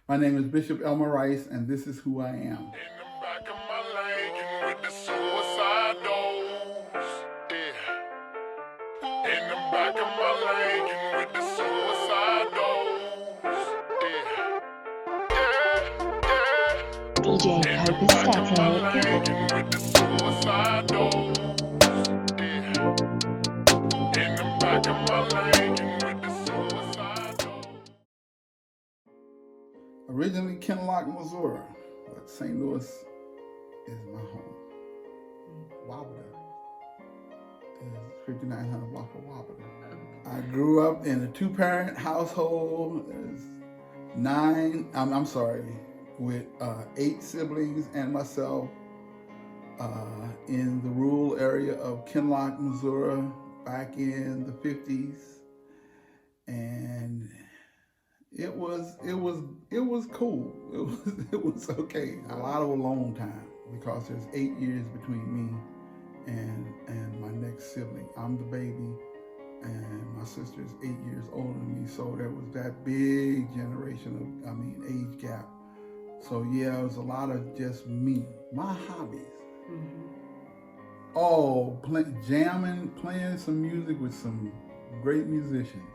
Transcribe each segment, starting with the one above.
My name is Bishop Elmer Rice, and this is who I am. In the back of my Lincoln with the suicide doors. Yeah. In the back of my Lincoln with the suicide doors. Yeah. DJ In the back of my Copacetic. Lincoln with the suicide doors. Yeah. In the back of my Lincoln with the suicide doors. Originally Kinloch, Missouri, but St. Louis is my home. Wabata is 5900 block of Wabata. I grew up in a two-parent household. There's with 8 siblings and myself in the rural area of Kinloch, Missouri, back in the 50s, and it was cool. It was okay. A lot of alone time because there's 8 years between me and my next sibling. I'm the baby, and my sister is 8 years older than me. So there was that big generation of, age gap. So yeah, it was a lot of just me. My hobbies. Oh, jamming, playing some music with some great musicians.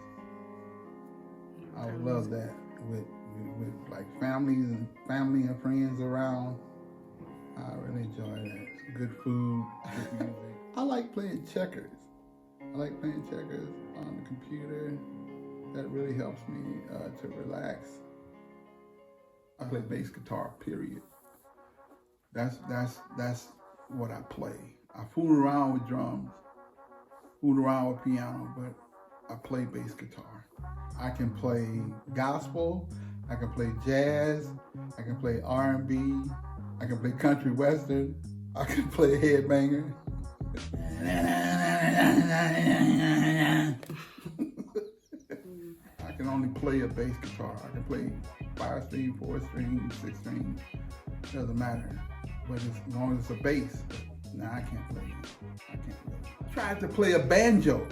I would love that with like family and friends around. I really enjoy that. Good food, good music. I like playing checkers. On the computer. That really helps me to relax. I play bass guitar, period. That's what I play. I fool around with drums, fool around with piano, but I play bass guitar. I can play gospel, I can play jazz, I can play R&B, I can play country western, I can play headbanger. I can only play a bass guitar. I can play 5-string, 4-string, 6-string, doesn't matter. But as long as it's a bass, I can't play it. I tried to play a banjo.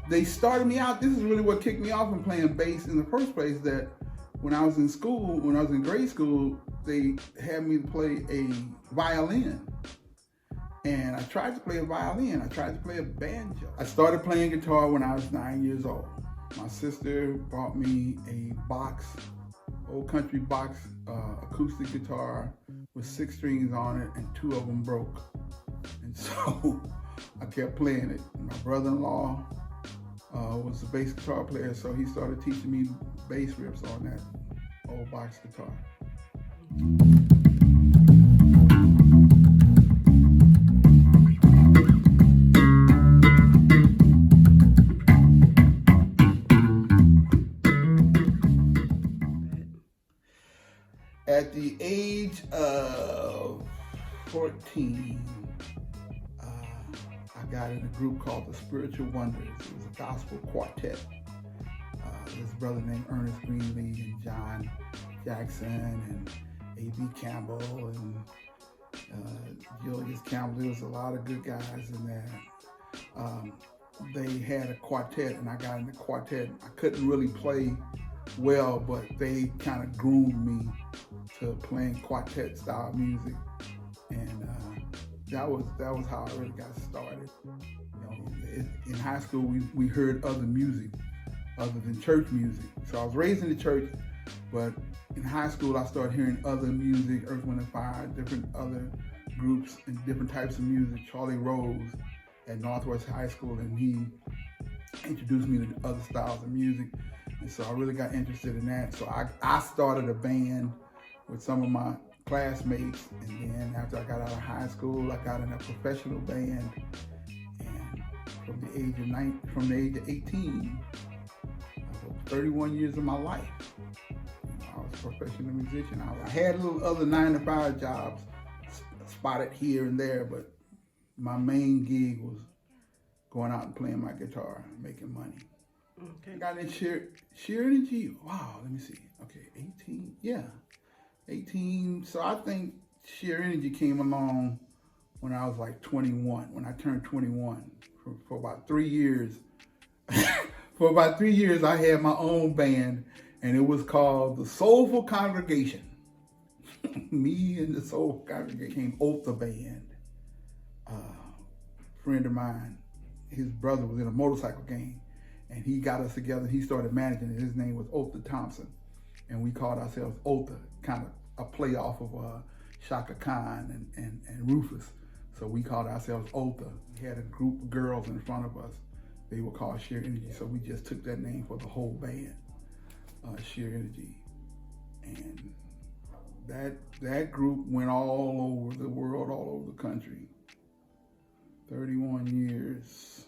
They started me out, this is really what kicked me off from playing bass in the first place, that when I was in school, when I was in grade school, they had me play a violin. And I tried to play a violin, I tried to play a banjo. I started playing guitar when I was 9 years old. My sister bought me a old country box acoustic guitar with 6 strings on it, and 2 of them broke. And so I kept playing it. My brother-in-law was a bass guitar player, so he started teaching me bass riffs on that old box guitar. At the age of 14, I got in a group called the Spiritual Wonders. It was a gospel quartet. This brother named Ernest Greenlee and John Jackson and A.B. Campbell and Julius Campbell. There was a lot of good guys in there. They had a quartet, and I got in the quartet. I couldn't really play well, but they kind of groomed me to playing quartet style music, and that was how I really got started. In high school, we heard other music other than church music. So I was raised in the church, but in high school I started hearing other music, Earth, Wind & Fire, different other groups and different types of music. Charlie Rose at Northwest High School, and he introduced me to other styles of music. And so I really got interested in that. So I started a band with some of my classmates, and then after I got out of high school, I got in a professional band. And from the age of 18, for 31 years of my life, I was a professional musician. I had little other 9-to-5 jobs spotted here and there, but my main gig was going out and playing my guitar and making money. Okay. I got in sheer energy. Wow, let me see. Okay, 18. Yeah, 18. So I think sheer energy came along when I was like 21. When I turned 21, for about 3 years. For about 3 years, I had my own band, and it was called the Soulful Congregation. Me and the Soulful Congregation came Otha Band. Friend of mine, his brother was in a motorcycle gang, and he got us together. He started managing it. His name was Otha Thompson, and we called ourselves Otha, kind of a play off of Shaka Khan and Rufus. So we called ourselves Otha. We had a group of girls in front of us. They were called Sheer Energy, so we just took that name for the whole band, Sheer Energy. And that group went all over the world, all over the country. 31 years.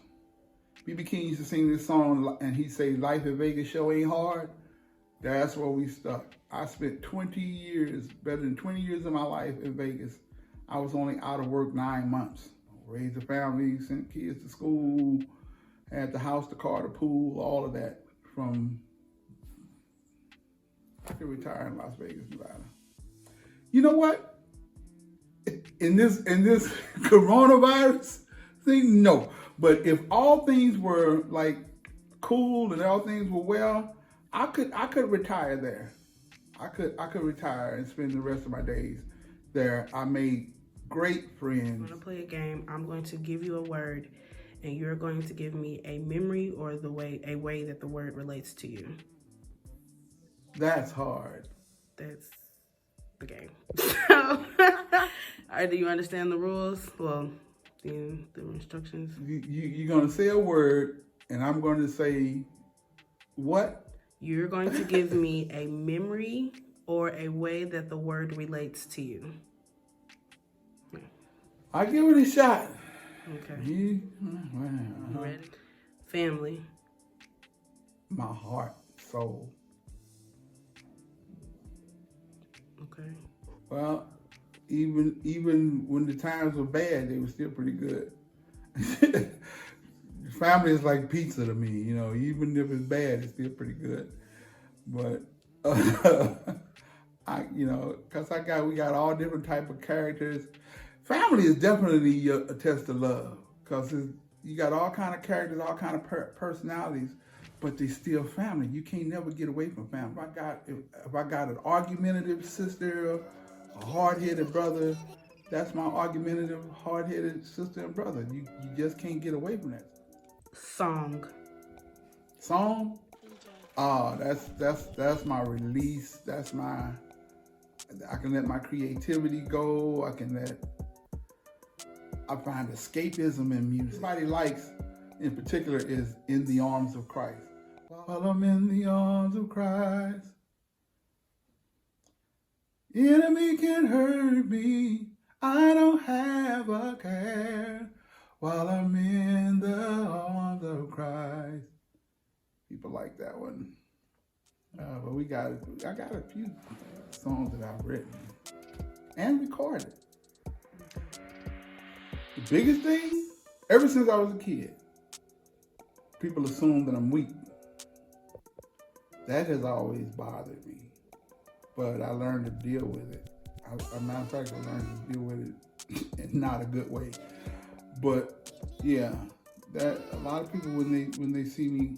B.B. King used to sing this song, and he'd say, "Life in Vegas show ain't hard." That's where we stuck. I spent 20 years, better than 20 years of my life in Vegas. I was only out of work 9 months. Raised a family, sent kids to school, had the house, the car, the pool, all of that. I could retire in Las Vegas, Nevada. You know what? In this coronavirus thing, no. But if all things were like cool and all things were well, I could retire there. I could retire and spend the rest of my days there. I made great friends. I'm gonna play a game. I'm going to give you a word, and you're going to give me a memory or a way that the word relates to you. That's hard. That's the game. All right, do you understand the rules? Well, the instructions. You're gonna say a word, and I'm going to say what? You're going to give me a memory or a way that the word relates to you. I'll give it a shot. Okay. You Ready? Family. My heart, soul. Okay. Well, even when the times were bad, they were still pretty good. Family is like pizza to me, you know. Even if it's bad, it's still pretty good. But we got all different type of characters. Family is definitely a test of love, because you got all kind of characters, all kind of personalities, but they still family. You can't never get away from family. If I got an argumentative sister, a hard-headed brother, that's my argumentative, hard-headed sister and brother. You just can't get away from that. Song. Oh, that's my release. I can let my creativity go. I find escapism in music. Somebody likes, in particular, is "In the Arms of Christ." While I'm in the arms of Christ, the enemy can hurt me. I don't have a care. While I'm in the arms of Christ. People like that one. But I got a few songs that I've written and recorded. The biggest thing, ever since I was a kid, people assume that I'm weak. That has always bothered me. But I learned to deal with it. As a matter of fact, I learned to deal with it in not a good way. But yeah, that a lot of people when they see me,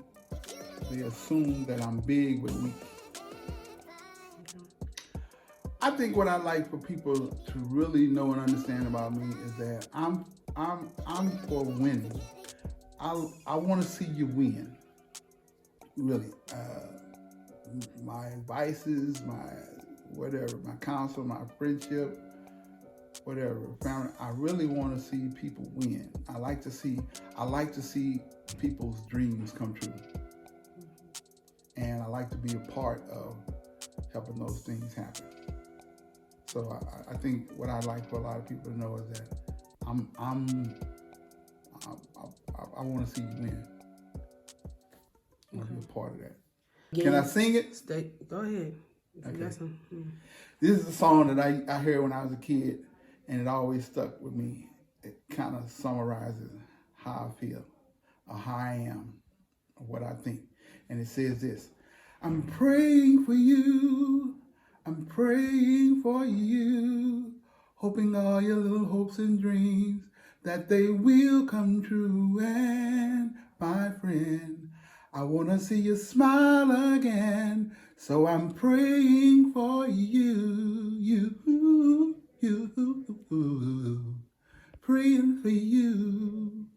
they assume that I'm big but weak. I think what I like for people to really know and understand about me is that I'm for winning. I want to see you win. Really, my advices, my whatever, my counsel, my friendship, whatever, family. I really want to see people win. I like to see people's dreams come true, and I like to be a part of helping those things happen. So I think what I like for a lot of people to know is that I want to see you win. I want to be a part of that. Yeah. Can I sing it? Go ahead. Okay. This is a song that I heard when I was a kid, and it always stuck with me. It kind of summarizes how I feel, or how I am, or what I think. And it says this: I'm praying for you, I'm praying for you, hoping all your little hopes and dreams, that they will come true. And my friend, I want to see you smile again, so I'm praying for you, praying for you.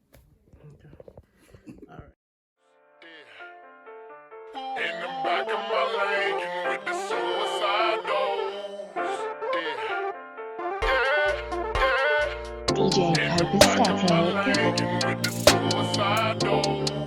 In the back of my Lincoln with the suicide doors. DJ In the back of my Copacetic. Lincoln with the suicide doors.